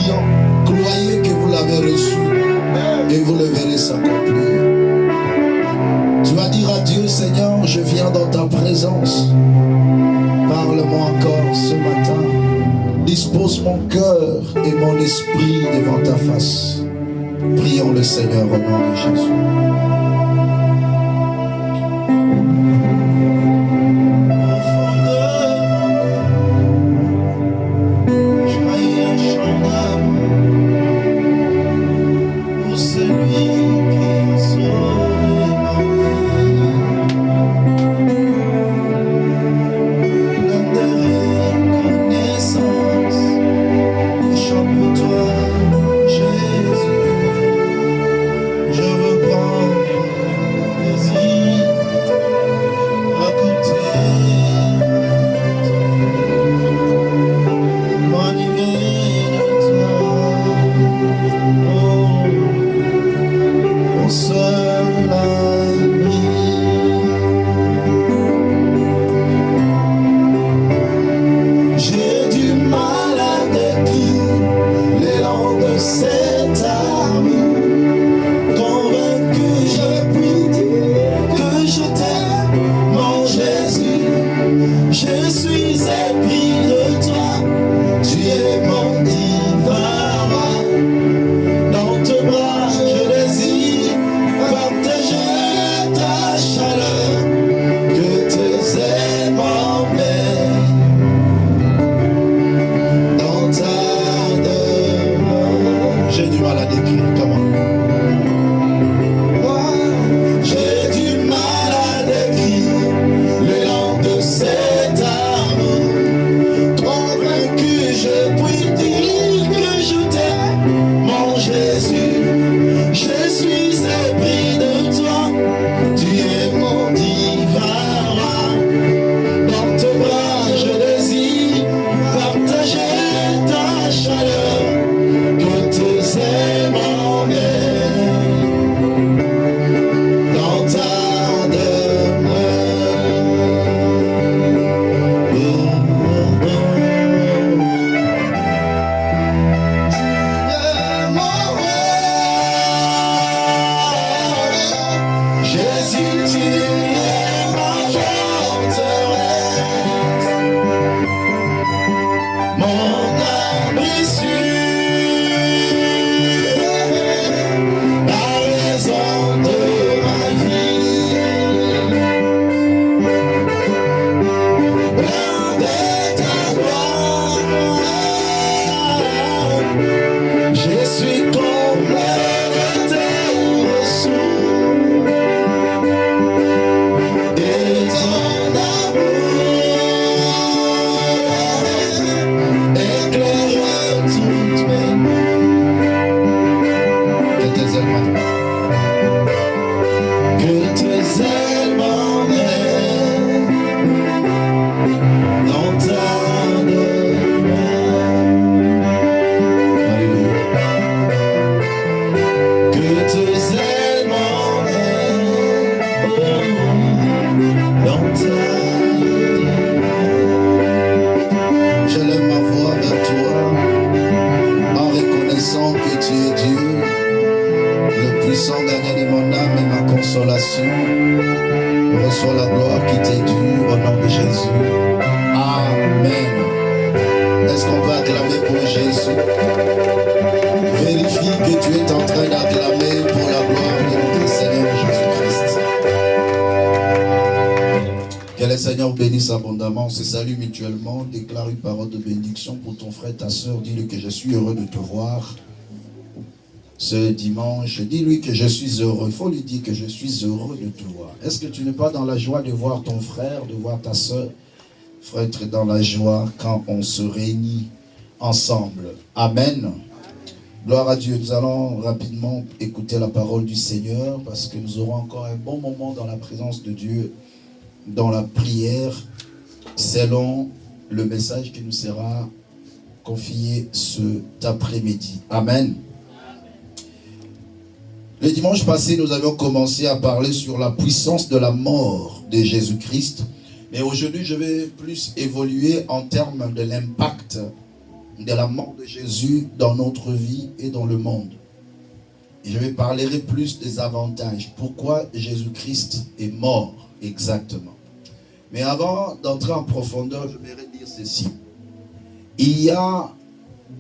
priant, croyez que vous l'avez reçu et vous le verrez s'accomplir. Tu vas dire à Dieu, Seigneur, je viens dans ta présence. Parle-moi encore ce matin. Dispose mon cœur et mon esprit devant ta face. Prions le Seigneur au nom de Jésus. On se salue mutuellement, déclare une parole de bénédiction pour ton frère, ta soeur. Dis-lui que je suis heureux de te voir ce dimanche. Dis-lui que je suis heureux. Il faut lui dire que je suis heureux de te voir. Est-ce que tu n'es pas dans la joie de voir ton frère, de voir ta soeur? Il faut être dans la joie quand on se réunit ensemble. Amen. Gloire à Dieu. Nous allons rapidement écouter la parole du Seigneur parce que nous aurons encore un bon moment dans la présence de Dieu, dans la prière, selon le message qui nous sera confié cet après-midi. Amen. Le dimanche passé, nous avions commencé à parler sur la puissance de la mort de Jésus-Christ. Mais aujourd'hui, je vais plus évoluer en termes de l'impact de la mort de Jésus dans notre vie et dans le monde. Et je vais parler plus des avantages. Pourquoi Jésus-Christ est mort exactement. Mais avant d'entrer en profondeur, je voudrais dire ceci. Il y a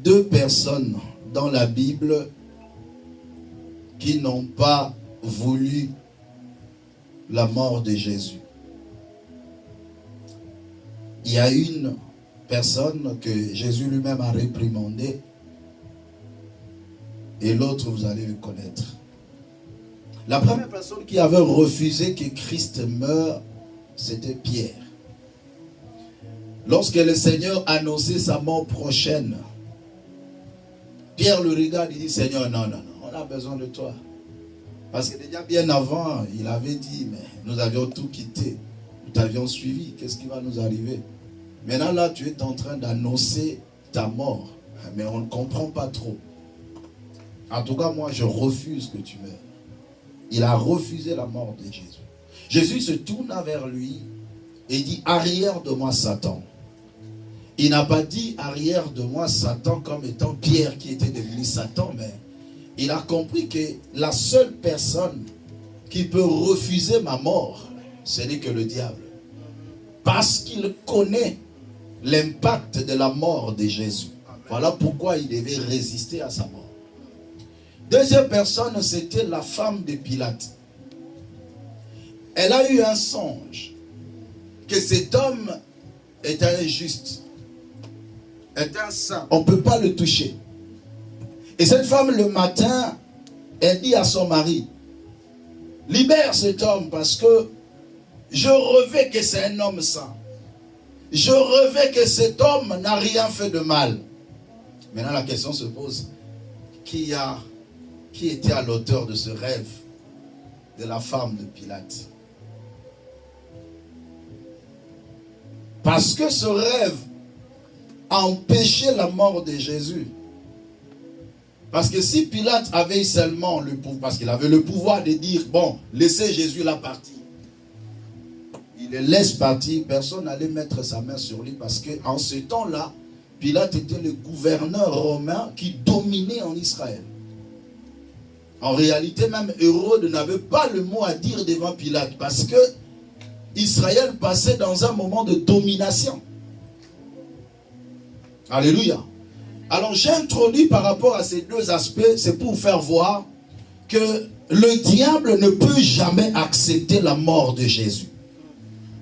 deux personnes dans la Bible qui n'ont pas voulu la mort de Jésus. Il y a une personne que Jésus lui-même a réprimandée et l'autre, vous allez le connaître. La première personne qui avait refusé que Christ meure, c'était Pierre. Lorsque le Seigneur annonçait sa mort prochaine, Pierre le regarde et dit, Seigneur, non, on a besoin de toi. Parce que déjà bien avant, il avait dit, mais nous avions tout quitté, nous t'avions suivi, qu'est-ce qui va nous arriver? Maintenant là, tu es en train d'annoncer ta mort, mais on ne comprend pas trop. En tout cas, moi, je refuse que tu meurs. Il a refusé la mort de Jésus. Jésus se tourna vers lui et dit, arrière de moi, Satan. Il n'a pas dit arrière de moi, Satan, comme étant Pierre qui était devenu Satan, mais il a compris que la seule personne qui peut refuser ma mort, ce n'est que le diable. Parce qu'il connaît l'impact de la mort de Jésus. Voilà pourquoi il devait résister à sa mort. Deuxième personne, c'était la femme de Pilate. Elle a eu un songe que cet homme était injuste, était un saint. On ne peut pas le toucher. Et cette femme, le matin, elle dit à son mari, libère cet homme parce que je rêvais que c'est un homme saint. Je rêvais que cet homme n'a rien fait de mal. Maintenant, la question se pose, qui était à l'auteur de ce rêve de la femme de Pilate? Parce que ce rêve empêchait la mort de Jésus. Parce que si Pilate avait seulement le pouvoir, parce qu'il avait le pouvoir de dire, bon, laissez Jésus là partir. Il le laisse partir, personne n'allait mettre sa main sur lui parce qu'en ce temps-là, Pilate était le gouverneur romain qui dominait en Israël. En réalité, même Hérode n'avait pas le mot à dire devant Pilate parce que Israël passait dans un moment de domination. Alléluia. Alors j'introduis par rapport à ces deux aspects, c'est pour vous faire voir que le diable ne peut jamais accepter la mort de Jésus.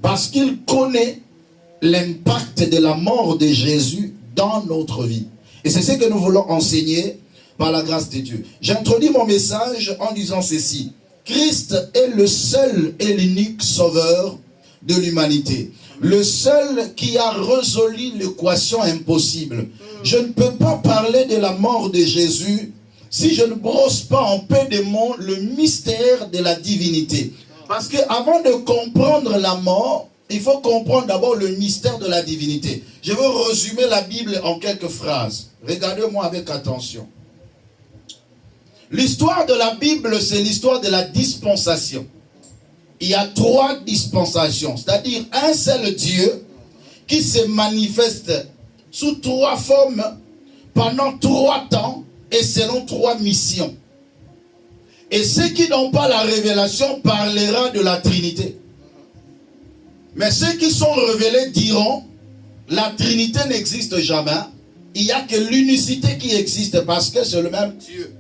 Parce qu'il connaît l'impact de la mort de Jésus dans notre vie. Et c'est ce que nous voulons enseigner par la grâce de Dieu. J'introduis mon message en disant ceci. Christ est le seul et l'unique sauveur de l'humanité. Le seul qui a résolu l'équation impossible. Je ne peux pas parler de la mort de Jésus si je ne brosse pas en paix des mots le mystère de la divinité. Parce qu'avant de comprendre la mort, il faut comprendre d'abord le mystère de la divinité. Je vais résumer la Bible en quelques phrases. Regardez-moi avec attention. L'histoire de la Bible, c'est l'histoire de la dispensation. Il y a 3 dispensations, c'est-à-dire un seul Dieu qui se manifeste sous 3 formes pendant 3 temps et selon 3 missions. Et ceux qui n'ont pas la révélation parleront de la Trinité. Mais ceux qui sont révélés diront, la Trinité n'existe jamais. Il n'y a que l'unicité qui existe parce que c'est le même Dieu.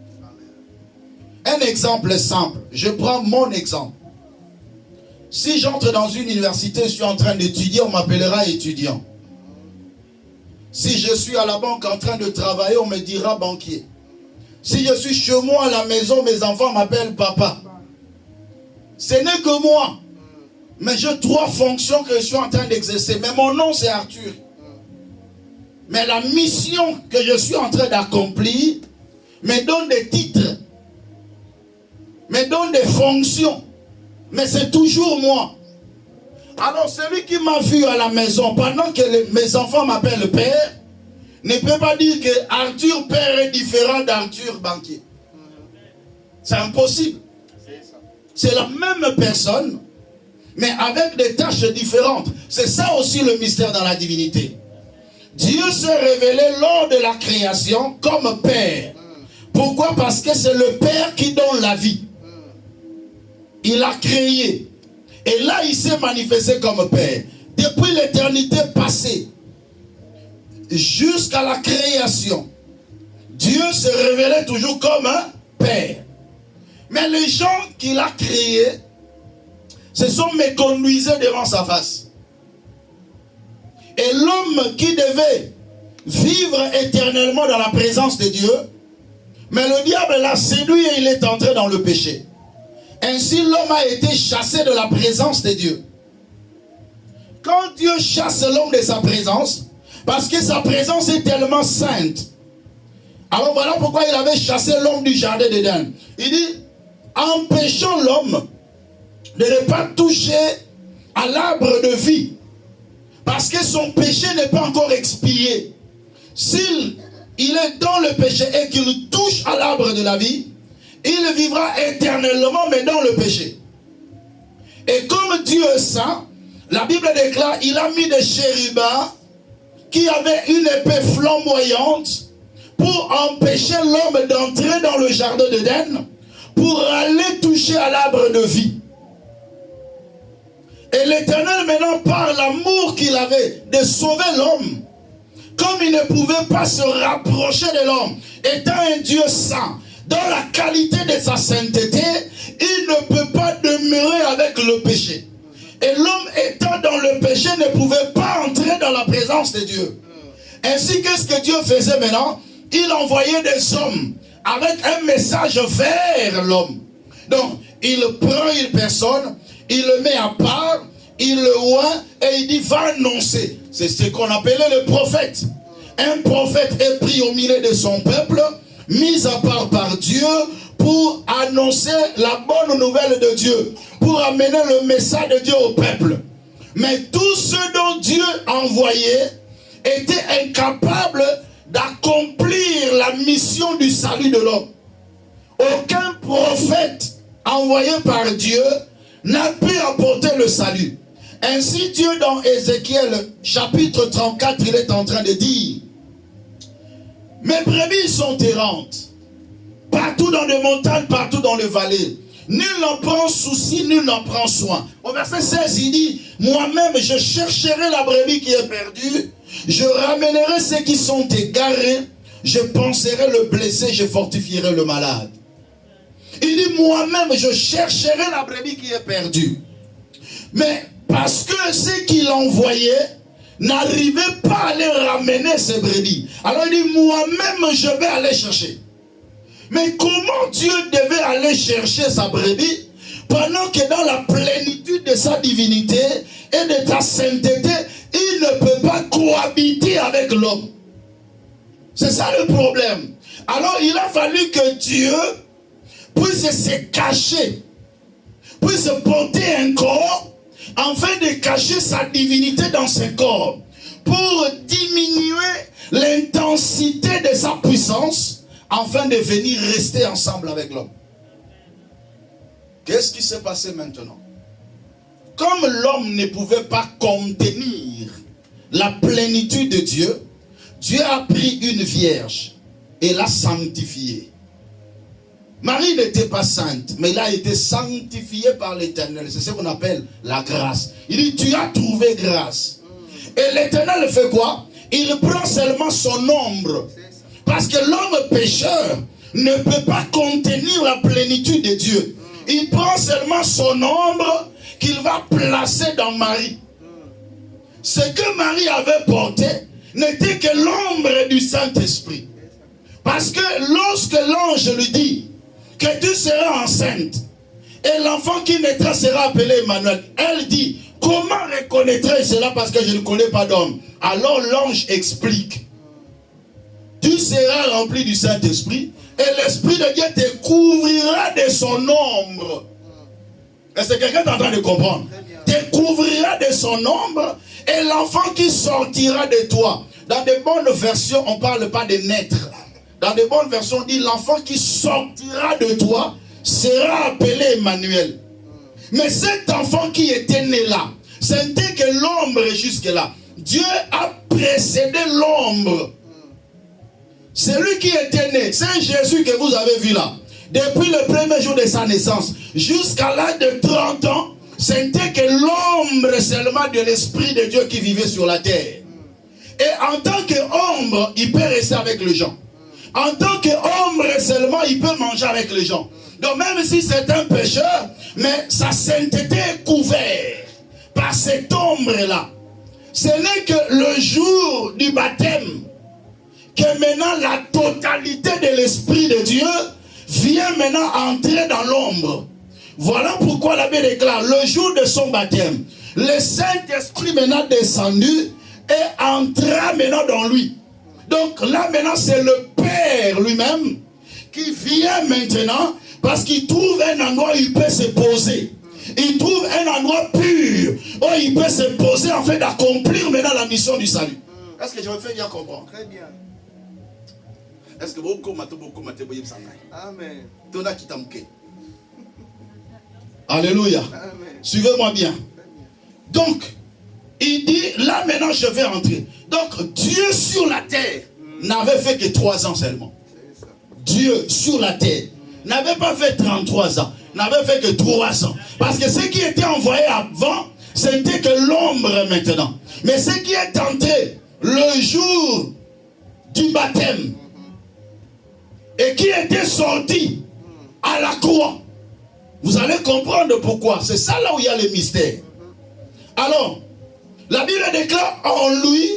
Un exemple simple. Je prends mon exemple. Si j'entre dans une université, je suis en train d'étudier, on m'appellera étudiant. Si je suis à la banque en train de travailler, on me dira banquier. Si je suis chez moi à la maison, mes enfants m'appellent papa. Ce n'est que moi. Mais j'ai 3 fonctions que je suis en train d'exercer. Mais mon nom c'est Arthur. Mais la mission que je suis en train d'accomplir me donne des titres. Me donne des fonctions. Mais c'est toujours moi. Alors celui qui m'a vu à la maison pendant que mes enfants m'appellent père, ne peut pas dire que Arthur père est différent d'Arthur banquier. C'est impossible. C'est la même personne, mais avec des tâches différentes. C'est ça aussi le mystère dans la divinité. Dieu s'est révélé lors de la création comme Père. Pourquoi? Parce que c'est le Père qui donne la vie. Il a créé. Et là, il s'est manifesté comme Père. Depuis l'éternité passée, jusqu'à la création, Dieu se révélait toujours comme un Père. Mais les gens qu'il a créés se sont méconduisés devant sa face. Et l'homme qui devait vivre éternellement dans la présence de Dieu, mais le diable l'a séduit et il est entré dans le péché. Ainsi l'homme a été chassé de la présence de Dieu. Quand Dieu chasse l'homme de sa présence, parce que sa présence est tellement sainte, alors voilà pourquoi il avait chassé l'homme du jardin d'Éden. Il dit, empêchons l'homme de ne pas toucher à l'arbre de vie, parce que son péché n'est pas encore expié. S'il est dans le péché et qu'il touche à l'arbre de la vie, il vivra éternellement, mais dans le péché. Et comme Dieu est saint, la Bible déclare, il a mis des chérubins qui avaient une épée flamboyante pour empêcher l'homme d'entrer dans le jardin d'Éden, pour aller toucher à l'arbre de vie. Et l'Éternel maintenant, par l'amour qu'il avait de sauver l'homme, comme il ne pouvait pas se rapprocher de l'homme, étant un Dieu saint, dans la qualité de sa sainteté, il ne peut pas demeurer avec le péché. Et l'homme étant dans le péché ne pouvait pas entrer dans la présence de Dieu. Ainsi, qu'est-ce que Dieu faisait maintenant? Il envoyait des hommes avec un message vers l'homme. Donc, il prend une personne, il le met à part, il le oint et il dit va annoncer. C'est ce qu'on appelait le prophète. Un prophète est pris au milieu de son peuple, mis à part par Dieu pour annoncer la bonne nouvelle de Dieu, pour amener le message de Dieu au peuple. Mais tous ceux dont Dieu envoyait étaient incapables d'accomplir la mission du salut de l'homme. Aucun prophète envoyé par Dieu n'a pu apporter le salut. Ainsi Dieu dans Ézéchiel chapitre 34, il est en train de dire: mes brebis sont errantes, partout dans les montagnes, partout dans les vallées. Nul n'en prend souci, nul n'en prend soin. Au verset 16, il dit, moi-même je chercherai la brebis qui est perdue, je ramènerai ceux qui sont égarés, je panserai le blessé, je fortifierai le malade. Il dit, moi-même je chercherai la brebis qui est perdue. Mais parce que ceux qu'il envoyait n'arrivaient pas à les ramener ces brebis. Alors il dit, moi-même je vais aller chercher. Mais comment Dieu devait aller chercher sa brebis pendant que dans la plénitude de sa divinité et de sa sainteté, il ne peut pas cohabiter avec l'homme? C'est ça le problème. Alors il a fallu que Dieu puisse se cacher, puisse porter un corps afin de cacher sa divinité dans ce corps, pour diminuer l'intensité de sa puissance, afin de venir rester ensemble avec l'homme. Qu'est-ce qui s'est passé maintenant? Comme l'homme ne pouvait pas contenir la plénitude de Dieu, Dieu a pris une vierge et l'a sanctifiée. Marie n'était pas sainte, mais elle a été sanctifiée par l'Éternel. C'est ce qu'on appelle la grâce. Il dit, tu as trouvé grâce. Et l'Éternel fait quoi? Il prend seulement son ombre. Parce que l'homme pécheur ne peut pas contenir la plénitude de Dieu. Il prend seulement son ombre qu'il va placer dans Marie. Ce que Marie avait porté n'était que l'ombre du Saint-Esprit. Parce que lorsque l'ange lui dit que tu seras enceinte et l'enfant qui naîtra sera appelé Emmanuel, elle dit, comment reconnaîtrai-je cela parce que je ne connais pas d'homme? Alors l'ange explique, tu seras rempli du Saint-Esprit et l'Esprit de Dieu te couvrira de son ombre. Est-ce que quelqu'un est en train de comprendre? Te couvrira de son ombre et l'enfant qui sortira de toi. Dans de bonnes versions, on ne parle pas de naître. Dans de bonnes versions, on dit l'enfant qui sortira de toi sera appelé Emmanuel. Mais cet enfant qui était né là, c'était que l'ombre jusque là. Dieu a précédé l'ombre. Celui qui était né, c'est Jésus que vous avez vu là. Depuis le premier jour de sa naissance, jusqu'à l'âge de 30 ans, c'était que l'ombre seulement de l'Esprit de Dieu qui vivait sur la terre. Et en tant qu'ombre, il peut rester avec les gens. En tant qu'ombre seulement, il peut manger avec les gens. Donc même si c'est un pécheur, mais sa sainteté est couverte par cette ombre-là. Ce n'est que le jour du baptême que maintenant la totalité de l'Esprit de Dieu vient maintenant entrer dans l'ombre. Voilà pourquoi la Bible déclare, le jour de son baptême, le Saint-Esprit maintenant descendu et entra maintenant dans lui. Donc là maintenant c'est le Père lui-même qui vient maintenant parce qu'il trouve un endroit où il peut se poser. Il trouve un endroit pur où il peut se poser en fait d'accomplir maintenant la mission du salut. Est-ce que je me fais bien comprendre? Très bien. Est-ce que beaucoup Amen. Alléluia. Amen. Suivez-moi bien. Donc, il dit, là maintenant je vais entrer. Donc, Dieu sur la terre n'avait fait que 3 ans seulement. Dieu sur la terre n'avait pas fait 33 ans. N'avait fait que 3 ans. Parce que ce qui était envoyé avant, c'était que l'ombre maintenant. Mais ce qui est entré le jour du baptême et qui était sorti à la croix, vous allez comprendre pourquoi. C'est ça là où il y a le mystère. Alors, la Bible déclare en lui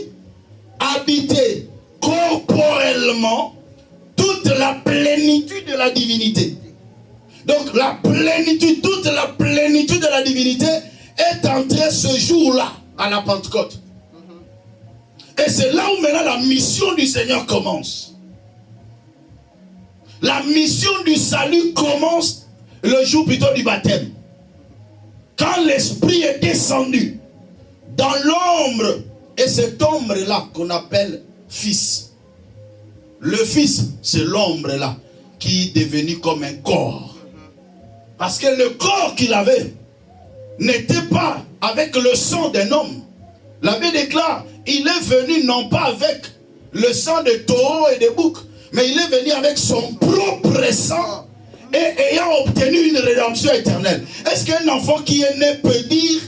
habiter corporellement toute la plénitude de la divinité. Donc la plénitude, toute la plénitude de la divinité est entrée ce jour-là à la Pentecôte. Et c'est là où maintenant la mission du Seigneur commence. La mission du salut commence le jour plutôt du baptême. Quand l'Esprit est descendu dans l'ombre, et cette ombre-là qu'on appelle Fils. Le Fils, c'est l'ombre-là qui est devenu comme un corps. Parce que le corps qu'il avait n'était pas avec le sang d'un homme. La Bible déclare, il est venu non pas avec le sang de taureaux et de boucs, mais il est venu avec son propre sang et ayant obtenu une rédemption éternelle. Est-ce qu'un enfant qui est né peut dire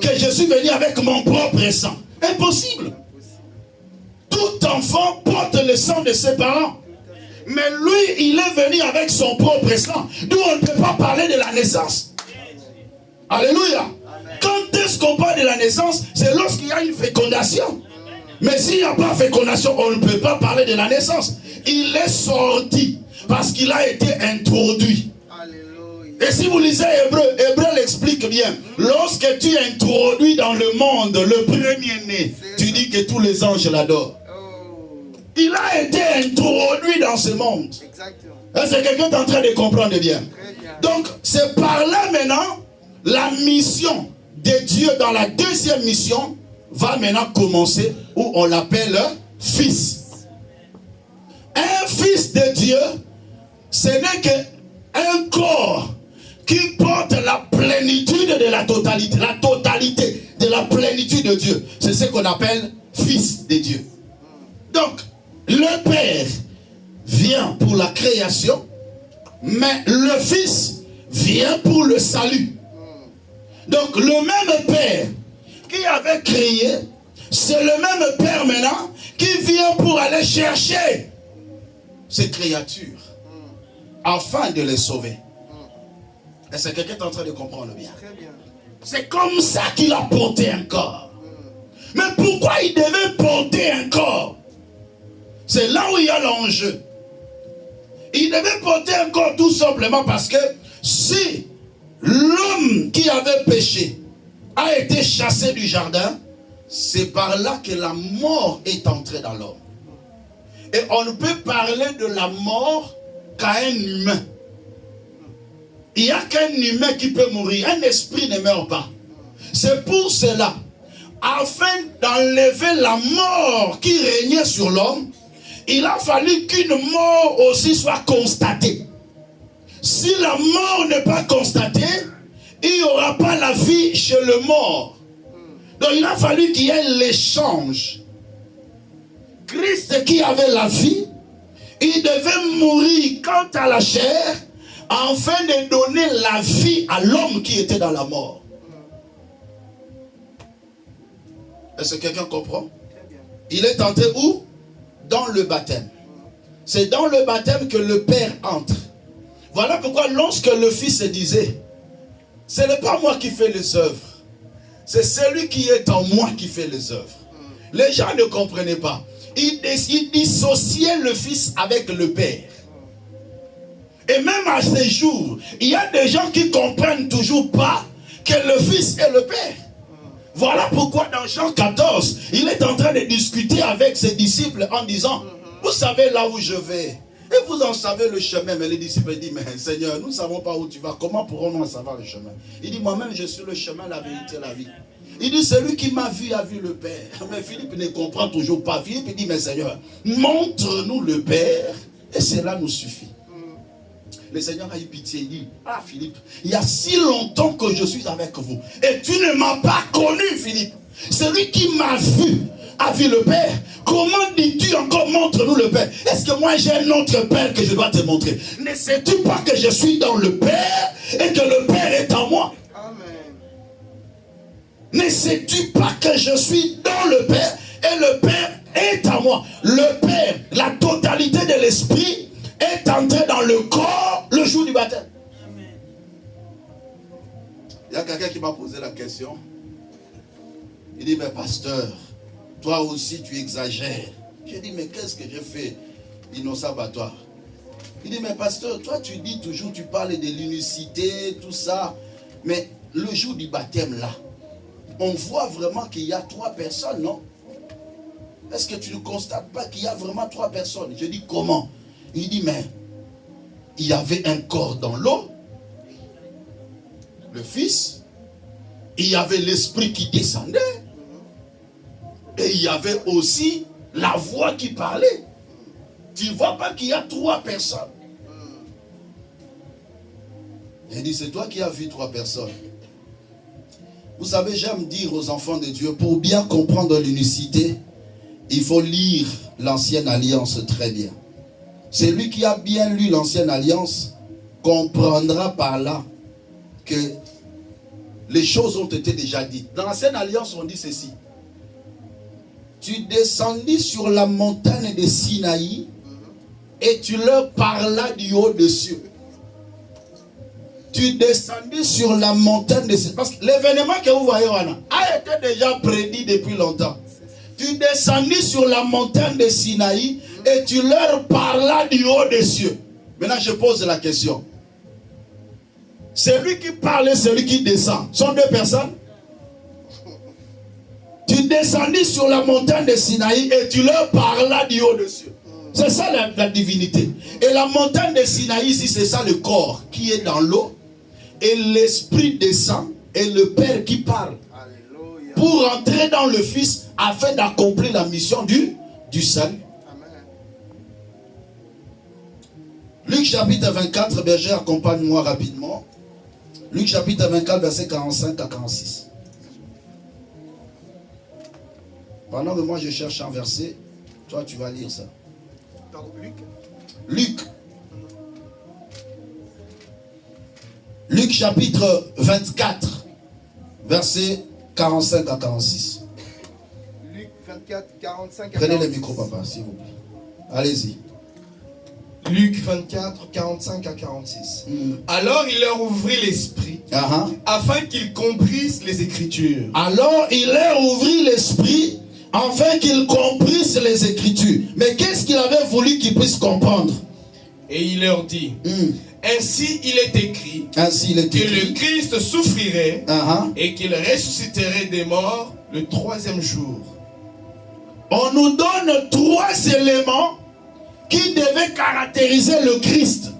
que je suis venu avec mon propre sang? Impossible. Tout enfant porte le sang de ses parents. Mais lui, il est venu avec son propre sang. D'où on ne peut pas parler de la naissance. Alléluia. Quand est-ce qu'on parle de la naissance? C'est lorsqu'il y a une fécondation. Mais s'il n'y a pas fécondation, on ne peut pas parler de la naissance. Il est sorti parce qu'il a été introduit. Et si vous lisez Hébreu, Hébreu l'explique bien. Lorsque tu es introduit dans le monde, le premier-né, tu dis que tous les anges l'adorent. Il a été introduit dans ce monde. Est-ce que quelqu'un est en train de comprendre bien? Donc, c'est par là maintenant, la mission de Dieu dans la deuxième mission va maintenant commencer, où on l'appelle Fils. Un Fils de Dieu, ce n'est qu'un corps qui porte la plénitude de la totalité de la plénitude de Dieu. C'est ce qu'on appelle Fils de Dieu. Donc, le Père vient pour la création, mais le Fils vient pour le salut. Donc, le même Père qui avait créé, c'est le même Père maintenant qui vient pour aller chercher ces créatures afin de les sauver. Est-ce que quelqu'un est en train de comprendre bien? C'est comme ça qu'il a porté un corps. Mais pourquoi il devait porter un corps? C'est là où il y a l'enjeu. Il devait porter un corps tout simplement parce que si l'homme qui avait péché a été chassé du jardin, c'est par là que la mort est entrée dans l'homme. Et on ne peut parler de la mort qu'à un humain. Il n'y a qu'un humain qui peut mourir. Un esprit ne meurt pas. C'est pour cela, afin d'enlever la mort qui régnait sur l'homme, il a fallu qu'une mort aussi soit constatée. Si la mort n'est pas constatée, il n'y aura pas la vie chez le mort. Donc il a fallu qu'il y ait l'échange Christ qui avait la vie, il devait mourir quant à la chair, afin de donner la vie à l'homme qui était dans la mort. Est-ce que quelqu'un comprend? Il est entré où? Dans le baptême. C'est dans le baptême que le Père entre. Voilà pourquoi lorsque le Fils disait, ce n'est pas moi qui fais les œuvres, c'est celui qui est en moi qui fait les œuvres. Les gens ne comprenaient pas. Ils dissociaient le Fils avec le Père. Et même à ces jours, il y a des gens qui ne comprennent toujours pas que le Fils est le Père. Voilà pourquoi dans Jean 14, il est en train de discuter avec ses disciples en disant, vous savez là où je vais, et vous en savez le chemin. Mais les disciples disent, mais Seigneur, nous ne savons pas où tu vas, comment pourrons-nous en savoir le chemin? Il dit, moi-même je suis le chemin, la vérité, la vie. Il dit, celui qui m'a vu a vu le Père. Mais Philippe ne comprend toujours pas. Philippe dit, mais Seigneur, montre-nous le Père, et cela nous suffit. Le Seigneur a eu pitié, il dit, ah Philippe, il y a si longtemps que je suis avec vous, et tu ne m'as pas connu, Philippe. Celui qui m'a vu a vu le Père. Comment dis-tu encore, montre-nous le Père? Est-ce que moi j'ai un autre Père que je dois te montrer? Ne sais-tu pas que je suis dans le Père, et que le Père est en moi? Amen. Ne sais-tu pas que je suis dans le Père, et le Père est en moi? Le Père, la totalité de l'Esprit, est entré dans le corps le jour du baptême. Amen. Il y a quelqu'un qui m'a posé la question. Il dit, mais pasteur, toi aussi tu exagères. J'ai dit, mais qu'est-ce que j'ai fait d'innocent à toi? Il dit, mais pasteur, toi tu dis toujours, tu parles de l'unicité, tout ça. Mais le jour du baptême là, on voit vraiment qu'il y a 3 personnes, non? Est-ce que tu ne constates pas qu'il y a vraiment 3 personnes? Je dis, comment? Il dit, mais il y avait un corps dans l'eau, le Fils, il y avait l'Esprit qui descendait, et il y avait aussi la voix qui parlait. Tu ne vois pas qu'il y a 3 personnes? Il dit, c'est toi qui as vu 3 personnes. Vous savez, j'aime dire aux enfants de Dieu, pour bien comprendre l'unicité, il faut lire l'Ancienne Alliance très bien. Celui qui a bien lu l'Ancienne Alliance comprendra par là que les choses ont été déjà dites. Dans l'Ancienne Alliance, on dit ceci. Tu descendis sur la montagne de Sinaï et tu leur parlas du haut des cieux. Tu descendis sur la montagne de Sinaï. Parce que l'événement que vous voyez là a été déjà prédit depuis longtemps. Tu descendis sur la montagne de Sinaï et tu leur parlas du haut des cieux. Maintenant, je pose la question. Celui qui parle et celui qui descend sont 2 personnes? Tu descendis sur la montagne de Sinaï et tu leur parlas du haut des cieux. C'est ça la divinité. Et la montagne de Sinaï, ici, c'est ça le corps qui est dans l'eau. Et l'Esprit descend et le Père qui parle. Alléluia. Pour entrer dans le Fils afin d'accomplir la mission du salut. Luc chapitre 24, berger, accompagne-moi rapidement. Luc chapitre 24, verset 45 à 46. Pendant que moi je cherche un verset, toi tu vas lire ça. Pardon, Luc. Luc chapitre 24, verset 45 à 46. Luc 24, 45 à 46. Prenez le micro, papa, s'il vous plaît. Allez-y. Luc 24, 45 à 46. Alors il leur ouvrit l'esprit, afin qu'ils comprissent les Écritures. Alors il leur ouvrit l'esprit, afin qu'ils comprissent les Écritures. Mais qu'est-ce qu'il avait voulu qu'ils puissent comprendre? Et il leur dit, ainsi il est écrit, que le Christ souffrirait et qu'il ressusciterait des morts le 3e jour. On nous donne 3 éléments qui devait caractériser le Christ,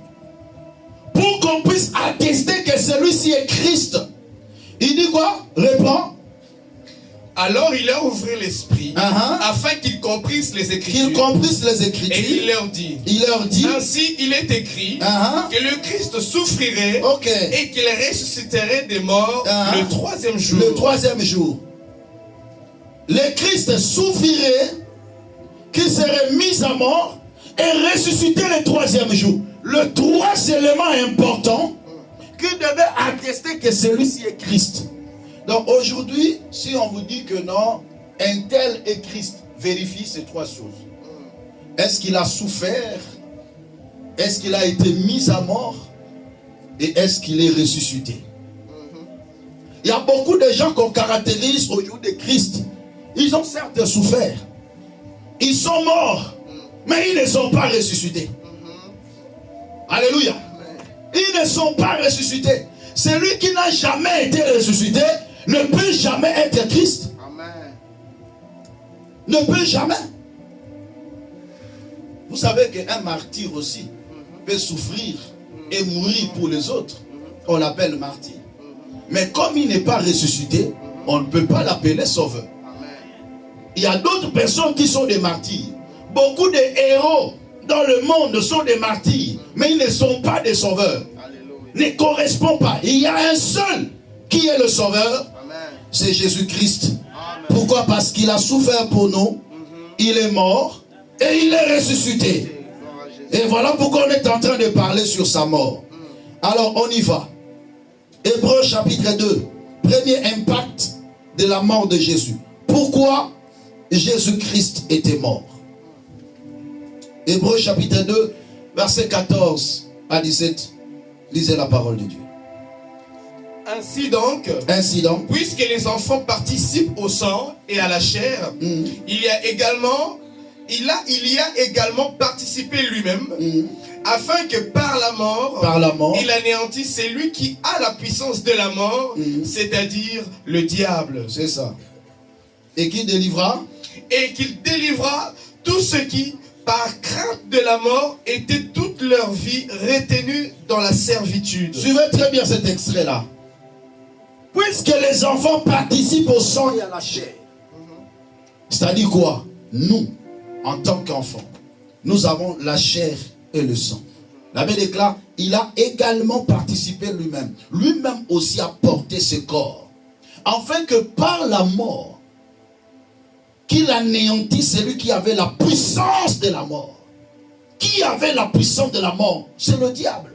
pour qu'on puisse attester que celui-ci est Christ. Il dit quoi? Réponds. Alors il leur ouvrit l'esprit, afin qu'ils comprissent les Écritures. Qu'ils comprissent les Écritures. Et il leur dit, ainsi il est écrit, que le Christ souffrirait et qu'il ressusciterait des morts le 3e jour. Le 3e jour. Le Christ souffrirait, qui serait mis à mort et ressuscité le troisième jour. Le trois éléments importants qui devaient attester que celui-ci est Christ. Donc aujourd'hui, si on vous dit que non, un tel est Christ, vérifie ces trois choses. Est-ce qu'il a souffert? Est-ce qu'il a été mis à mort? Et est-ce qu'il est ressuscité? Il y a beaucoup de gens qu'on caractérise au jour de Christ. Ils ont certes souffert. Ils sont morts. Mais ils ne sont pas ressuscités. Alléluia. Ils ne sont pas ressuscités. Celui qui n'a jamais été ressuscité ne peut jamais être Christ. Amen. Ne peut jamais. Vous savez qu'un martyr aussi peut souffrir et mourir pour les autres. On l'appelle martyr. Mais comme il n'est pas ressuscité, on ne peut pas l'appeler sauveur. Il y a d'autres personnes qui sont des martyrs. Beaucoup de héros dans le monde sont des martyrs, mais ils ne sont pas des sauveurs. Ne correspondent pas. Il y a un seul qui est le sauveur, c'est Jésus-Christ. Pourquoi? Parce qu'il a souffert pour nous, il est mort et il est ressuscité. Et voilà pourquoi on est en train de parler sur sa mort. Alors on y va. Hébreux chapitre 2, premier impact de la mort de Jésus. Pourquoi Jésus-Christ était mort? Hébreux chapitre 2, verset 14 à 17. Lisez la parole de Dieu. Ainsi donc, puisque les enfants participent au sang et à la chair, il y a également participé lui-même, afin que par la mort, il anéantisse celui qui a la puissance de la mort, c'est-à-dire le diable. C'est ça. Et qui délivra? Et qu'il délivra tous ceux qui, par crainte de la mort, étaient toute leur vie retenus dans la servitude. Suivez très bien cet extrait-là. Puisque les enfants participent au sang et à la chair. C'est-à-dire quoi? Nous, en tant qu'enfants, nous avons la chair et le sang. La Bible déclare, il a également participé lui-même. Lui-même aussi a porté ce corps. Afin que par la mort, qu'il anéantisse celui qui avait la puissance de la mort. Qui avait la puissance de la mort? C'est le diable.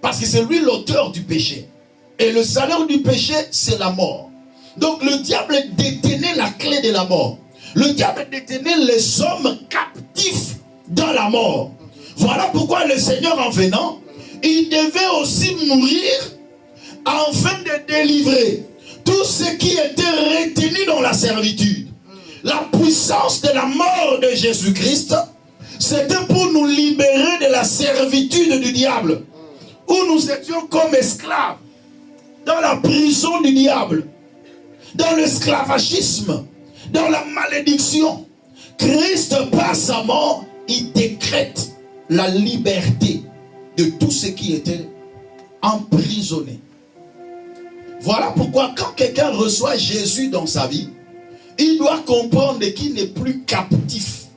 Parce que c'est lui l'auteur du péché. Et le salaire du péché, c'est la mort. Donc le diable détenait la clé de la mort. Le diable détenait les hommes captifs dans la mort. Voilà pourquoi le Seigneur, en venant, il devait aussi mourir afin de délivrer tous ceux qui étaient retenus dans la servitude. La puissance de la mort de Jésus-Christ, c'était pour nous libérer de la servitude du diable, où nous étions comme esclaves, dans la prison du diable, dans l'esclavagisme, dans la malédiction. Christ, par sa mort, il décrète la liberté de tous ceux qui étaient emprisonnés. Voilà pourquoi quand quelqu'un reçoit Jésus dans sa vie, il doit comprendre qu'il n'est plus captif.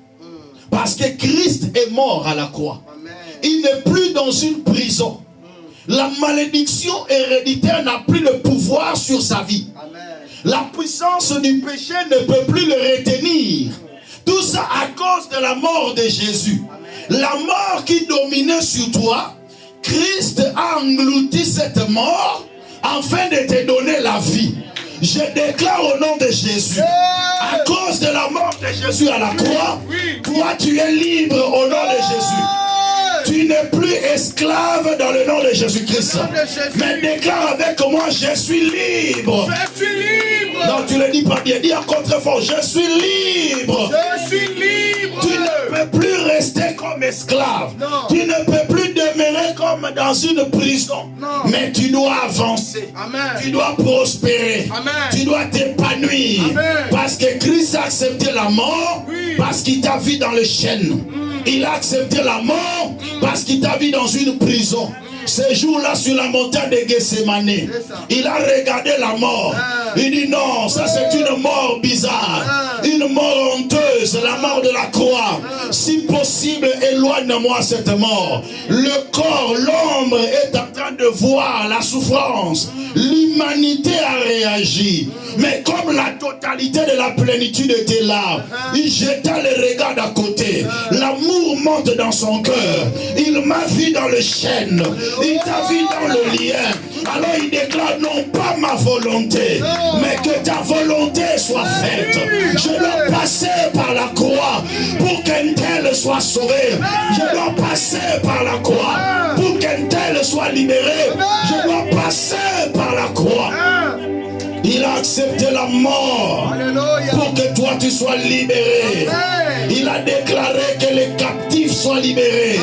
Parce que Christ est mort à la croix. Il n'est plus dans une prison. La malédiction héréditaire n'a plus de pouvoir sur sa vie. La puissance du péché ne peut plus le retenir. Tout ça à cause de la mort de Jésus. La mort qui dominait sur toi, Christ a englouti cette mort afin de te donner la vie. Je déclare au nom de Jésus, à cause de la mort de Jésus à la croix, toi tu es libre au nom de Jésus. Tu n'es plus esclave dans le nom de Jésus-Christ. Mais déclare avec moi, je suis libre. Je suis libre. Non, tu ne le dis pas bien, dis encore très fort, je suis libre. Je suis libre. Tu ne peux plus rester comme esclave. Non. Tu ne peux plus demeurer comme dans une prison. Non. Mais tu dois avancer. Amen. Tu dois prospérer. Amen. Tu dois t'épanouir. Amen. Parce que Christ a accepté la mort. Oui. Parce qu'il t'a vu dans le chêne. Il a accepté la mort parce qu'il t'a vu dans une prison. Ce jour-là, sur la montagne de Gethsemane, il a regardé la mort. Il dit non, ça c'est une mort bizarre, une mort honteuse, la mort de la croix. Si possible, éloigne-moi cette mort. Le corps, l'ombre est en train de voir la souffrance. L'humanité a réagi. Mais comme la totalité de la plénitude était là, il jeta le regard d'à côté. L'amour monte dans son cœur. Il m'a vu dans le chêne. Il t'a vu dans le lien. Alors il déclare, non pas ma volonté, mais que ta volonté soit faite. Je dois passer par la croix pour qu'un tel soit sauvé. Je dois passer par la croix pour qu'un tel soit libéré. Je dois passer par la croix. Il a accepté la mort pour que toi tu sois libéré. Il a déclaré que les captifs soient libérés.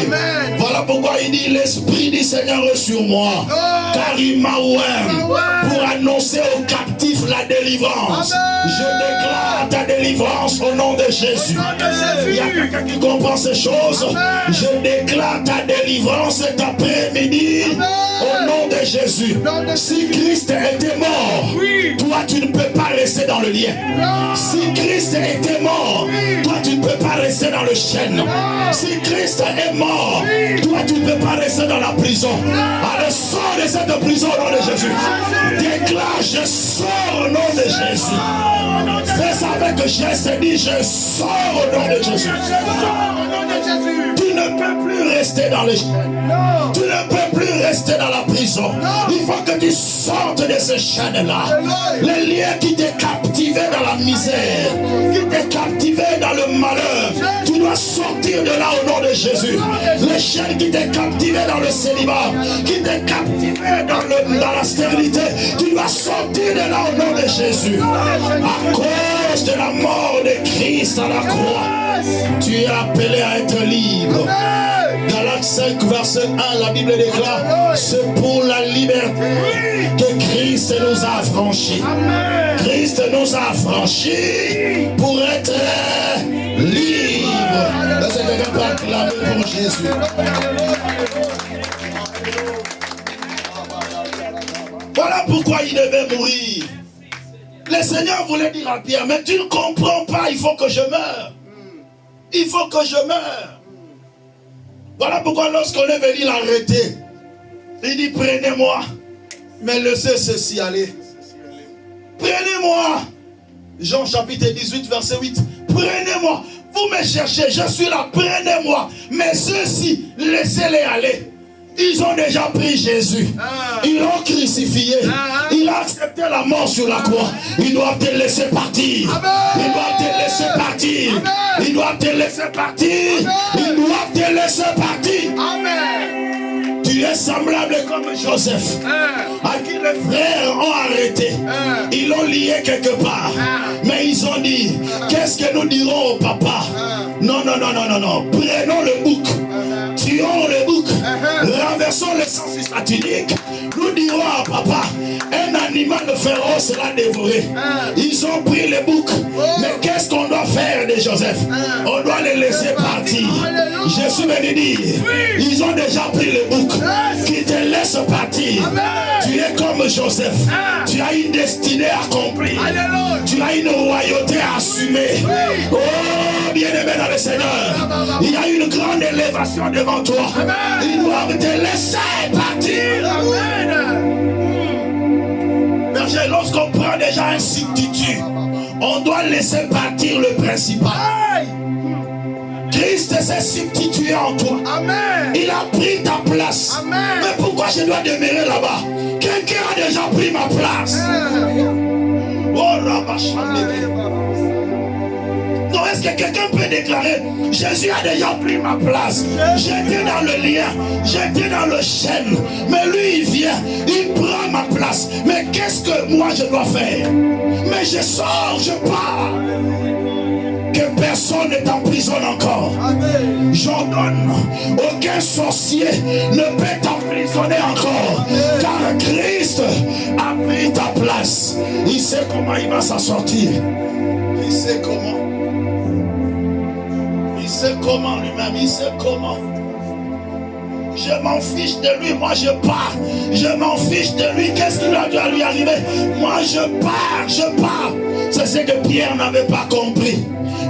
Voilà pourquoi il dit, l'Esprit du Seigneur est sur moi, car il m'a oint pour annoncer aux captifs la délivrance. Je déclare ta délivrance au nom de Jésus. Il y a quelqu'un qui comprend ces choses. Je déclare ta délivrance cet après-midi au nom de Jésus. Si Christ était mort, toi tu ne peux pas rester dans le lien. Si Christ était mort, toi tu ne peux pas rester dans le chêne. Si Christ est mort, toi tu ne peux pas rester dans la prison. Allez, sors de cette prison au nom de Jésus. Déclare, je sors au nom de Jésus. Fais ça avec geste, dis, je sors au nom de Jésus. Tu ne peux plus rester dans le chêne. Tu ne peux plus rester dans la prison. Il faut que tu sortes de ce chêne-là. Les liens qui t'ont captivé dans la misère, qui t'ont captivé dans le malheur, tu dois sortir de là au nom de Jésus. Les chaînes qui t'ont captivé dans le célibat, qui t'ont captivé dans la stérilité, tu dois sortir de là au nom de Jésus. À cause de la mort de Christ à la croix, tu es appelé à être libre. Galates 5 verset 1, la Bible déclare, c'est pour la liberté que Christ nous a affranchis. Christ nous a affranchis pour être libres. Est-ce que quelqu'un peut acclamer pour Jésus? Voilà pourquoi il devait mourir. Le Seigneur voulait dire à Pierre, mais tu ne comprends pas, il faut que je meure. Il faut que je meure. Voilà pourquoi lorsqu'on est venu l'arrêter, il dit, prenez-moi, mais laissez ceci aller. Prenez-moi. Jean chapitre 18 verset 8. Prenez-moi. Vous me cherchez, je suis là, prenez-moi. Mais ceux-ci, laissez-les aller. Ils ont déjà pris Jésus. Ils l'ont crucifié. Il a accepté la mort sur la croix. Ils doivent te laisser partir. Ils doivent te laisser partir. Ils doivent te laisser partir. Ils doivent te laisser partir. Amen. Tu es semblable comme Joseph, à qui les frères ont arrêté. Ils l'ont lié quelque part. Mais ils ont dit, qu'est-ce que nous dirons au papa? Non, non, non, non, non, non. Prenons le bouc. Tuons le bouc. Renversons le sang sur sa tunique. Nous dirons à papa, un animal féroce l'a dévoré. Ils ont pris le bouc. Mais qu'est-ce qu'on doit faire de Joseph? On doit les laisser partir. Je suis venu dire, ils ont déjà pris le bouc. Qui te laisse partir. Tu es comme Joseph. Tu as une destinée accomplie. Tu as une royauté à assumer. Oh, bien-aimé dans le Seigneur, il y a une grande élévation devant toi. Ils doivent te laisser partir. Berger, lorsqu'on prend déjà un substitut, on doit laisser partir le principal. Christ s'est substitué en toi. Amen. Il a pris ta place. Amen. Mais pourquoi je dois demeurer là-bas? Quelqu'un a déjà pris ma place. Non, est-ce que quelqu'un peut déclarer, Jésus a déjà pris ma place? J'étais dans le lien, j'étais dans le chêne, mais lui il vient, il prend ma place. Mais qu'est-ce que moi je dois faire? Mais je sors, je pars. Que personne ne t'emprisonne encore. J'ordonne, aucun sorcier ne peut t'emprisonner encore. Car Christ a pris ta place. Il sait comment il va s'en sortir. Il sait comment. Il sait comment lui-même. Il sait comment. Je m'en fiche de lui, moi je pars. Je m'en fiche de lui, qu'est-ce qui doit lui arriver? Moi je pars, je pars. C'est ce que Pierre n'avait pas compris.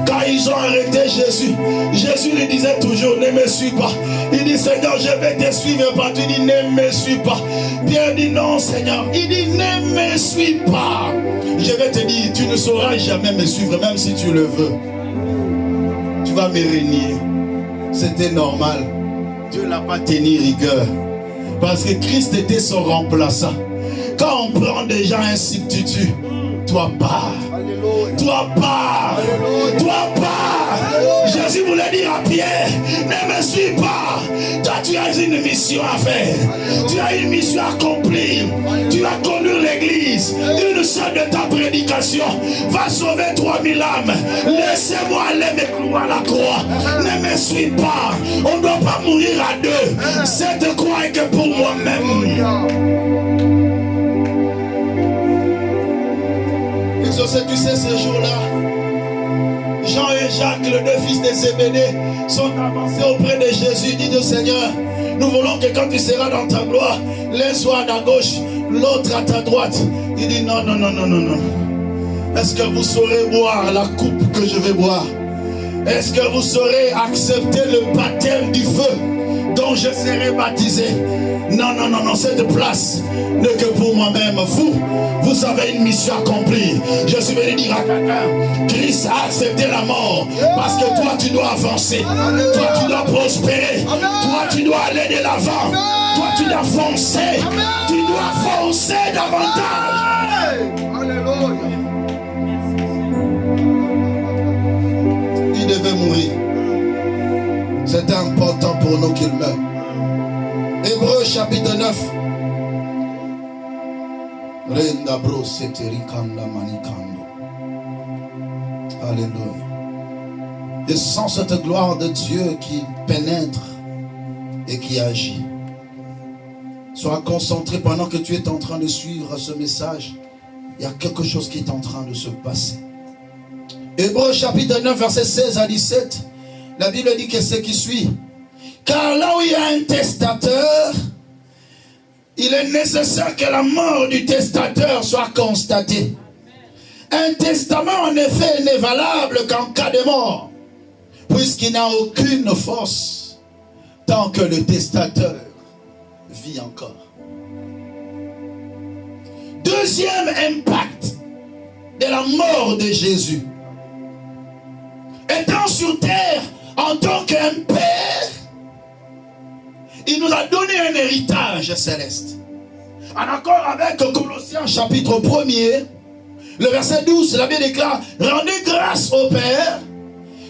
Quand ils ont arrêté Jésus, Jésus lui disait toujours, ne me suis pas. Il dit, Seigneur, je vais te suivre partout. Il dit, ne me suis pas. Pierre dit, non, Seigneur. Il dit, ne me suis pas. Je vais te dire, tu ne sauras jamais me suivre, même si tu le veux. Tu vas me renier. C'était normal. Dieu n'a pas tenu rigueur. Parce que Christ était son remplaçant. Quand on prend des gens un substitut, toi pars. Toi pars. Toi pars. Jésus voulait dire à Pierre, ne me suis pas. Toi tu as une mission à faire. Tu as une mission à accomplir. Tu vas conduire l'église. Une seule de ta prédication va sauver 3000 âmes. Laissez-moi aller me clouer à la croix. Ne me suis pas. On ne doit pas mourir à deux. Cette croix est que pour moi-même. Tu sais, ce jour-là, Jean et Jacques, les deux fils de Zébédée, sont avancés auprès de Jésus. Dit au Seigneur, nous voulons que quand tu seras dans ta gloire, l'un soit à ta gauche, l'autre à ta droite. Il dit non, non, non, non, non, non. Est-ce que vous saurez boire la coupe que je vais boire? Est-ce que vous saurez accepter le baptême du feu dont je serai baptisé? Non, non, non, non, cette place n'est que pour moi-même. Vous avez une mission accomplie. Je suis venu dire à quelqu'un, Christ a accepté la mort parce que toi tu dois avancer. Toi tu dois prospérer. Toi tu dois aller de l'avant. Toi tu dois foncer. Tu dois foncer davantage. Alléluia. Il devait mourir. C'était important pour nous qu'il meure. Hébreux chapitre 9. Alléluia. Et sans cette gloire de Dieu qui pénètre et qui agit, sois concentré pendant que tu es en train de suivre ce message. Il y a quelque chose qui est en train de se passer. Hébreux chapitre 9 verset 16 à 17. La Bible dit que ce qui suit. Car là où il y a un testateur, il est nécessaire que la mort du testateur soit constatée. Un testament en effet n'est valable qu'en cas de mort, puisqu'il n'a aucune force tant que le testateur vit encore. Deuxième impact de la mort de Jésus. Étant sur terre en tant qu'un père, il nous a donné un héritage céleste. En accord avec Colossiens chapitre 1er, le verset 12, la Bible déclare, rendez grâce au Père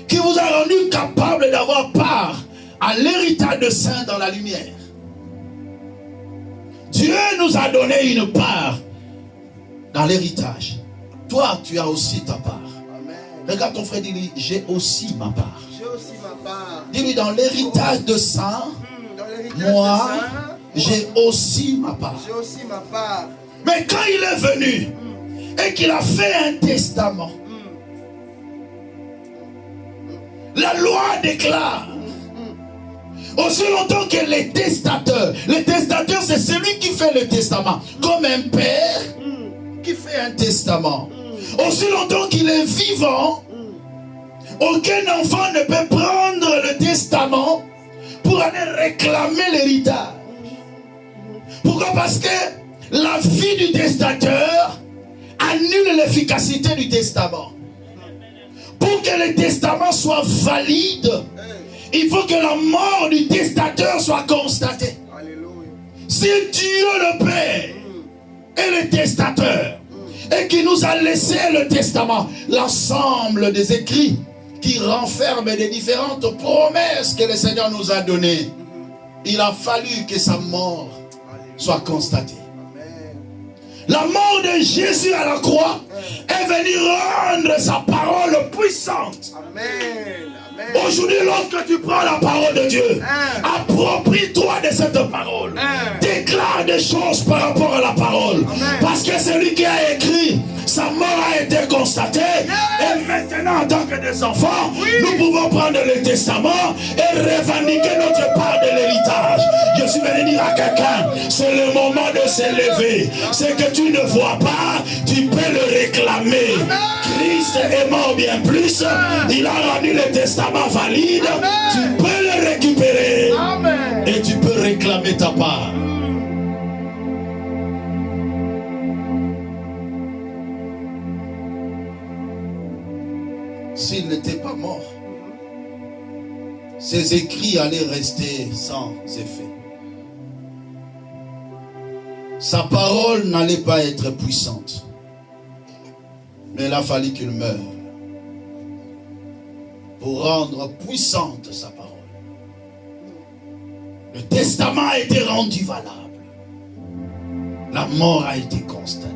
qui vous a rendu capable d'avoir part à l'héritage de saints dans la lumière. Dieu nous a donné une part dans l'héritage. Toi, tu as aussi ta part. Amen. Regarde ton frère, dis-lui, j'ai aussi ma part. J'ai aussi ma part. Dis-lui, dans l'héritage de saints, moi, j'ai aussi ma part. J'ai aussi ma part. Mais quand il est venu et qu'il a fait un testament, la loi déclare aussi longtemps que les testateurs c'est celui qui fait le testament, comme un père qui fait un testament. Aussi longtemps qu'il est vivant, aucun enfant ne peut prendre le testament pour aller réclamer l'héritage. Pourquoi? Parce que la vie du testateur annule l'efficacité du testament. Pour que le testament soit valide, il faut que la mort du testateur soit constatée. Alléluia. Si Dieu le Père est le testateur et qui nous a laissé le testament, l'ensemble des écrits qui renferment les différentes promesses que le Seigneur nous a données, il a fallu que sa mort soit constatée. La mort de Jésus à la croix est venue rendre sa parole puissante. Amen. Aujourd'hui, lorsque tu prends la parole de Dieu, approprie-toi de cette parole. Déclare des choses par rapport à la parole. Parce que celui qui a écrit, sa mort a été constatée. Et maintenant, en tant que des enfants, nous pouvons prendre le testament et revendiquer notre part de l'héritage. Je suis venu dire dire à quelqu'un, c'est le moment de s'élever. Ce que tu ne vois pas, tu peux le réclamer. Christ est mort bien plus. Il a rendu le testament valide. Tu peux le récupérer. Et tu peux réclamer ta part. S'il n'était pas mort, ses écrits allaient rester sans effet. Sa parole n'allait pas être puissante. Mais il a fallu qu'il meure pour rendre puissante sa parole. Le testament a été rendu valable. La mort a été constatée.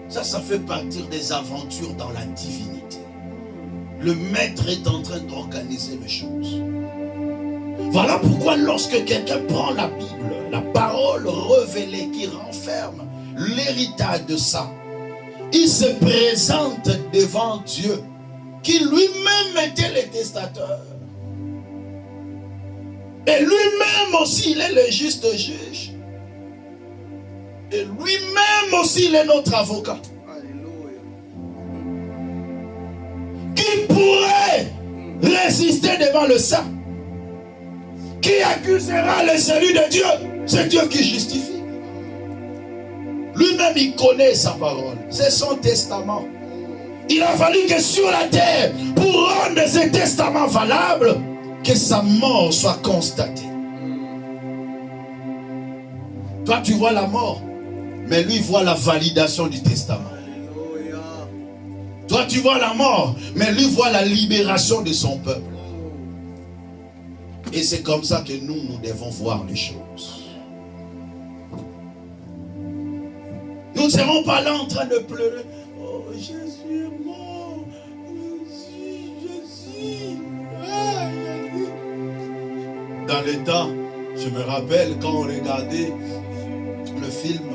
Ça fait partie des aventures dans la divinité. Le maître est en train d'organiser les choses. Voilà pourquoi lorsque quelqu'un prend la Bible, la parole révélée qui renferme l'héritage de ça, il se présente devant Dieu, qui lui-même était le testateur. Et lui-même aussi, il est le juste juge. Et lui-même aussi, il est notre avocat. Qui pourrait résister devant le sang? Qui accusera le salut de Dieu? C'est Dieu qui justifie. Lui-même, il connaît sa parole. C'est son testament. Il a fallu que sur la terre, pour rendre ce testament valable, que sa mort soit constatée. Toi, tu vois la mort, mais lui voit la validation du testament. Toi, tu vois la mort, mais lui voit la libération de son peuple. Et c'est comme ça que nous devons voir les choses. Nous ne serons pas là en train de pleurer. Oh, Jésus est mort. Jésus. Dans le temps, je me rappelle quand on regardait le film,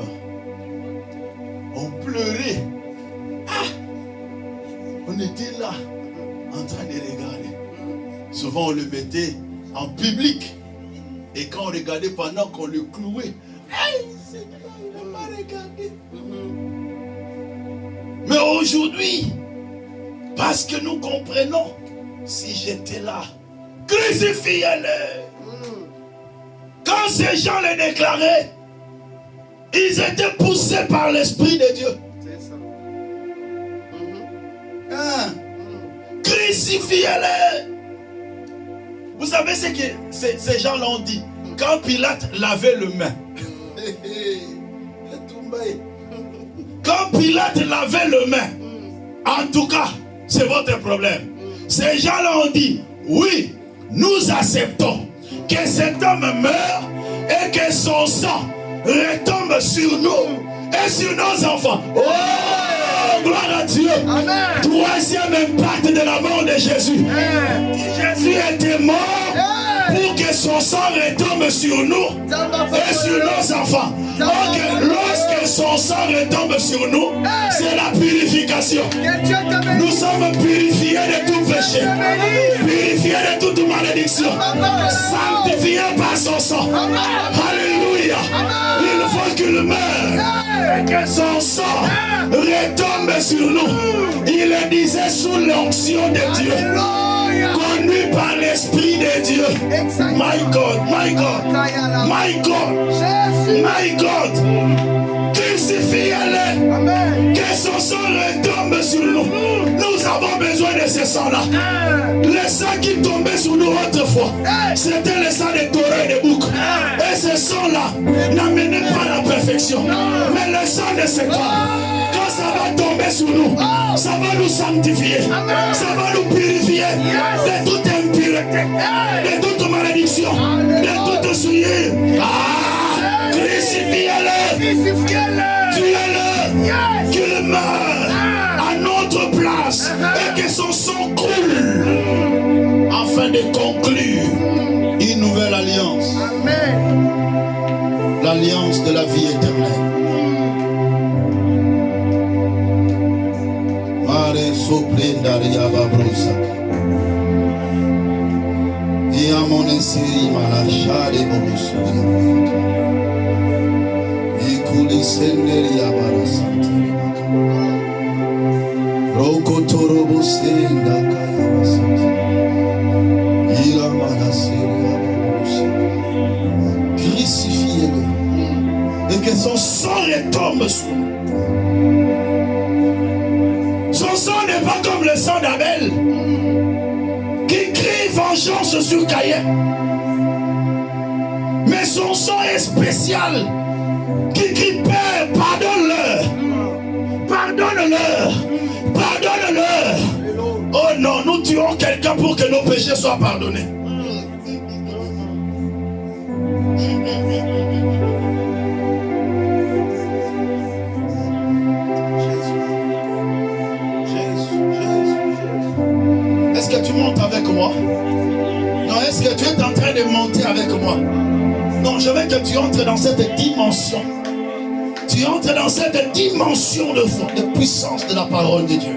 on pleurait. On était là, en train de regarder. Souvent, on le mettait en public. Et quand on regardait pendant qu'on le clouait, hey, Seigneur, il n'a pas regardé. Mais aujourd'hui, parce que nous comprenons, si j'étais là, crucifiez-le. Quand ces gens le déclaraient, ils étaient poussés par l'Esprit de Dieu. Crucifiez-le. Vous savez ce que ces gens l'ont dit? Quand Pilate lavait les mains. Quand Pilate lavait les mains, en tout cas, c'est votre problème. Ces gens l'ont dit, oui, nous acceptons que cet homme meure et que son sang retombe sur nous et sur nos enfants. Oh! Gloire à Dieu. Amen. Troisième impact de la mort de Jésus. Jésus était mort pour que son sang retombe sur nous et sur nos enfants. Donc lorsque son sang retombe sur nous, c'est la purification. Nous sommes purifiés de tout péché, purifiés de toute malédiction, sanctifiés par son sang. Alléluia. Il faut qu'il meure et que son sang retombe sur nous. Il le disait sous l'onction de Dieu, conduit par l'Esprit de Dieu. My God, my God, my God, my God. Crucifiez-le, que son sang retombe sur nous. Nous avons besoin de ce sang-là. Le sang qui tombait sur nous autrefois, c'était le sang de taureaux et de boucs. Et ce sang-là n'amenait pas la perfection. Mais le sang de ce corps, quand ça va tomber sur nous, ça va nous sanctifier, ça va nous purifier de toute impureté, de toute malédiction, de toute souillure. Crucifiez-le, tuez-le, qu'il meure à notre place et que son sang coule afin de conclure une nouvelle alliance. L'alliance de la vie éternelle. Crucifiez-le et que son sang retombe sur nous. Son sang n'est pas comme le sang d'Abel qui crie vengeance sur Caïn. Mais son sang est spécial qui crie Père, pardonne-leur. Pardonne-leur. Pardonne-leur. Oh non, nous tuons quelqu'un pour que nos péchés soient pardonnés. Est-ce que tu montes avec moi? Non, est-ce que tu es en train de monter avec moi? Non, je veux que tu entres dans cette dimension. Tu entres dans cette dimension de puissance de la parole de Dieu.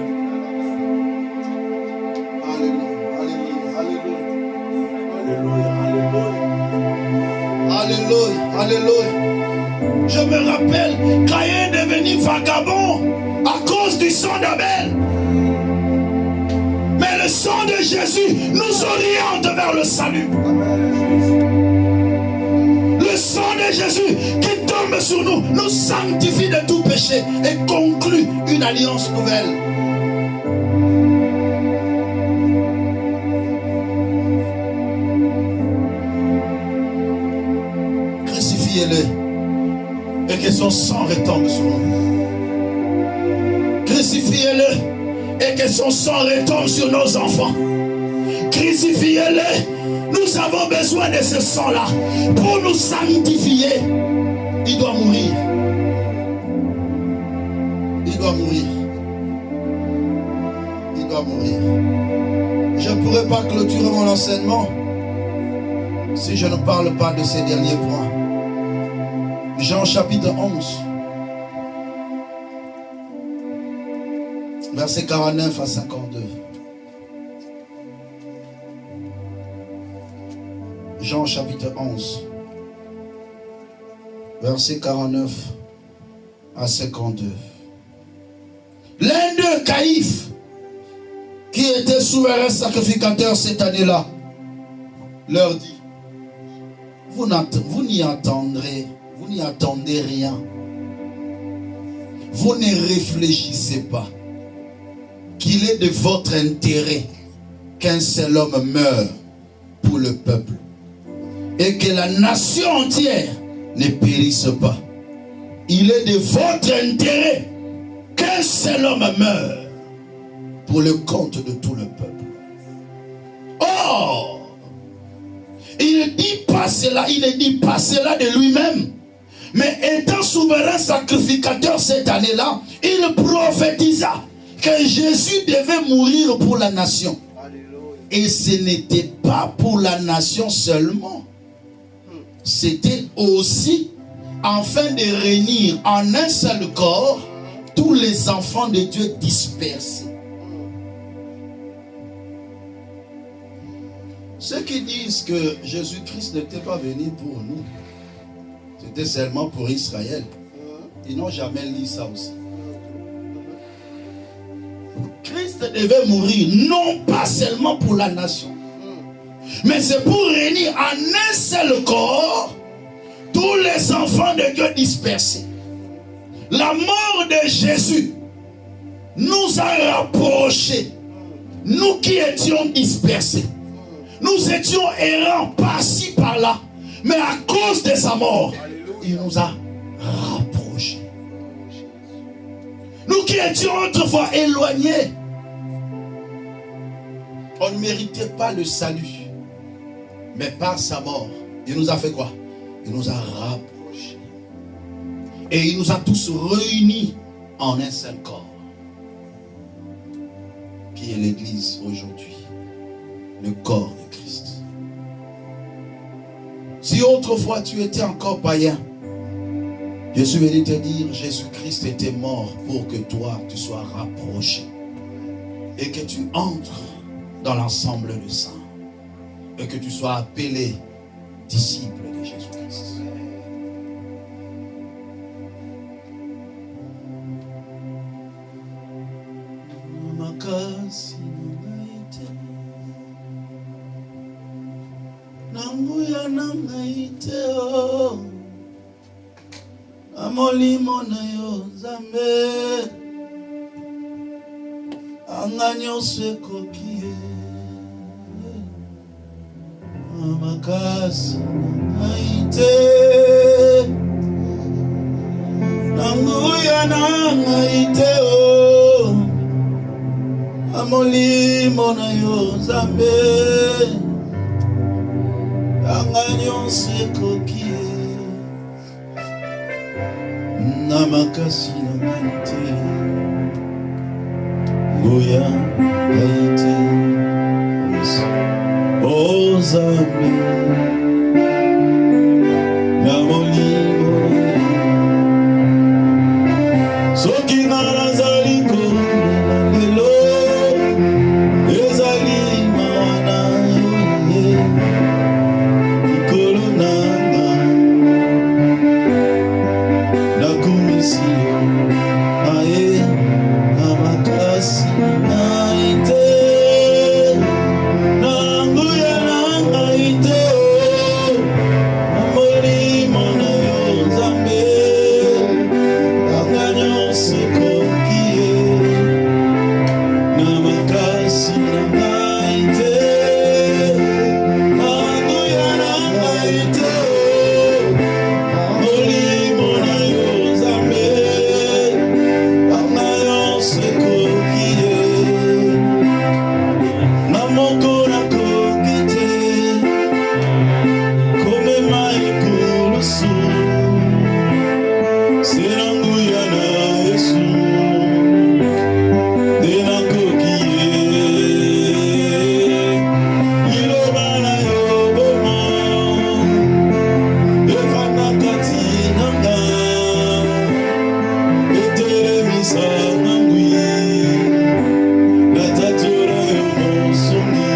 Alléluia, alléluia. Je me rappelle, Caïn est devenu vagabond à cause du sang d'Abel. Mais le sang de Jésus nous oriente vers le salut. Le sang de Jésus qui tombe sur nous, nous sanctifie de tout péché et conclut une alliance nouvelle. Crucifiez-le et que son sang retombe sur nous. Crucifiez-le et que son sang retombe sur nos enfants. Crucifiez-le. Nous avons besoin de ce sang-là pour nous sanctifier. Il doit mourir. Il doit mourir. Il doit mourir. Je ne pourrais pas clôturer mon enseignement si je ne parle pas de ces derniers points. Jean chapitre 11. Versets 49 à 52. Jean chapitre 11. Versets 49 à 52. L'un d'eux, Caïphe, qui était souverain sacrificateur cette année-là, leur dit, vous n'y attendez rien. Vous ne réfléchissez pas qu'il est de votre intérêt qu'un seul homme meure pour le peuple et que la nation entière ne périsse pas. Il est de votre intérêt qu'un seul homme meure pour le compte de tout le peuple. Or, il ne dit pas cela de lui-même, mais étant souverain sacrificateur cette année-là, il prophétisa que Jésus devait mourir pour la nation. Et ce n'était pas pour la nation seulement. C'était aussi afin de réunir en un seul corps tous les enfants de Dieu dispersés. Ceux qui disent que Jésus-Christ n'était pas venu pour nous, c'était seulement pour Israël. Ils n'ont jamais lu ça aussi. Christ devait mourir, non pas seulement pour la nation, mais c'est pour réunir en un seul corps tous les enfants de Dieu dispersés. La mort de Jésus nous a rapprochés, nous qui étions dispersés. Nous étions errants par-ci, par-là, mais à cause de sa mort, il nous a rapprochés. Nous qui étions autrefois éloignés, on ne méritait pas le salut. Mais par sa mort, il nous a fait quoi? Il nous a rapprochés. Et il nous a tous réunis en un seul corps. Qui est l'Église aujourd'hui? Le corps de Christ. Si autrefois tu étais encore païen, je suis venu te dire, Jésus-Christ était mort pour que toi tu sois rapproché et que tu entres dans l'ensemble du sang et que tu sois appelé disciple de Jésus-Christ. Nanguya nangaite o amolimo na yo Nzambe anganyose kokie makasi nangaite nanguya nangaite o amolimo na yo Nzambe anganyose kokie na makasi nangaite nguya nangaite o Nzambe na molimo soki nazali kolela lelo ezali mawana yo likolo nanga nakumisi yo aye na makasi ngai te nanguya nangai te na molimo na yo Nzambe nanga nyonso ekoki ye na makasi na ngai te nanguya nangai te molimo na yo Nzambe nanga nyonso ekoki ye na moko nakoki te komema ekulusu se na nguya na Yesu nde nakoki ye liloba na yo bomo efanda kati nanga etelemisa na ngwi natatura yo mosuni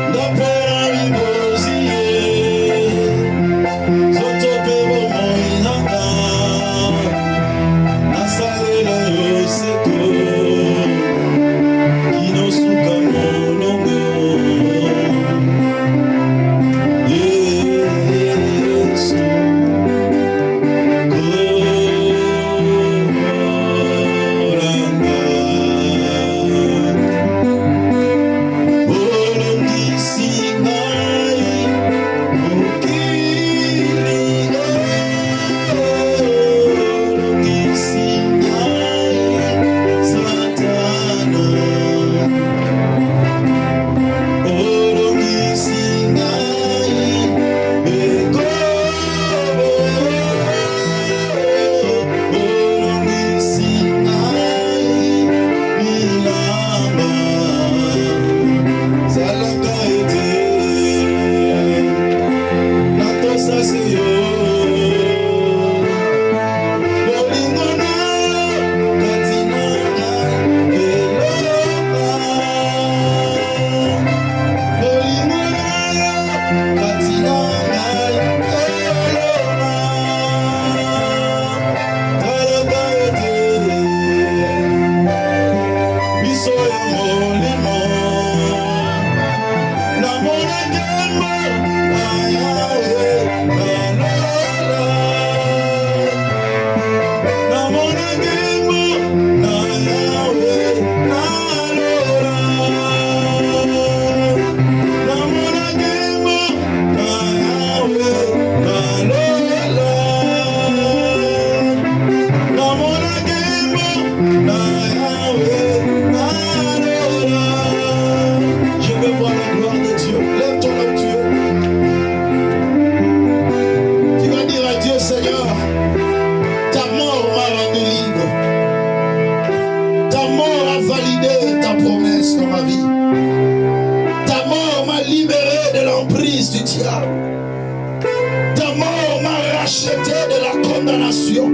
ndapera mibozi ye zoto pe bomoi nanga nasalela yo seko kinosuka molongo Yesu koranga olongisi ngai mokili olongisi ngai Satana olongisi ngai ekobo olongisi ngai bilamba zalaka ete natosasi yo bolingo na kati na ngai eloba bolingo na kati na ngai eloba talaka ete biso ya molimo namona nkembo na Yawe nalola namona nkembo na Yawe nalola namona nkembo na Yawe nalola namona nkembo na Yawe nalola. Je veux voir la gloire de Dieu. Lève-toi là où tu es. Tu vas dire à Dieu, Seigneur, ta mort m'a rendu libre. Ta mort a validé ta promesse dans ma vie. Ta mort m'a libéré de l'emprise du diable. Ta mort m'a racheté de la condamnation.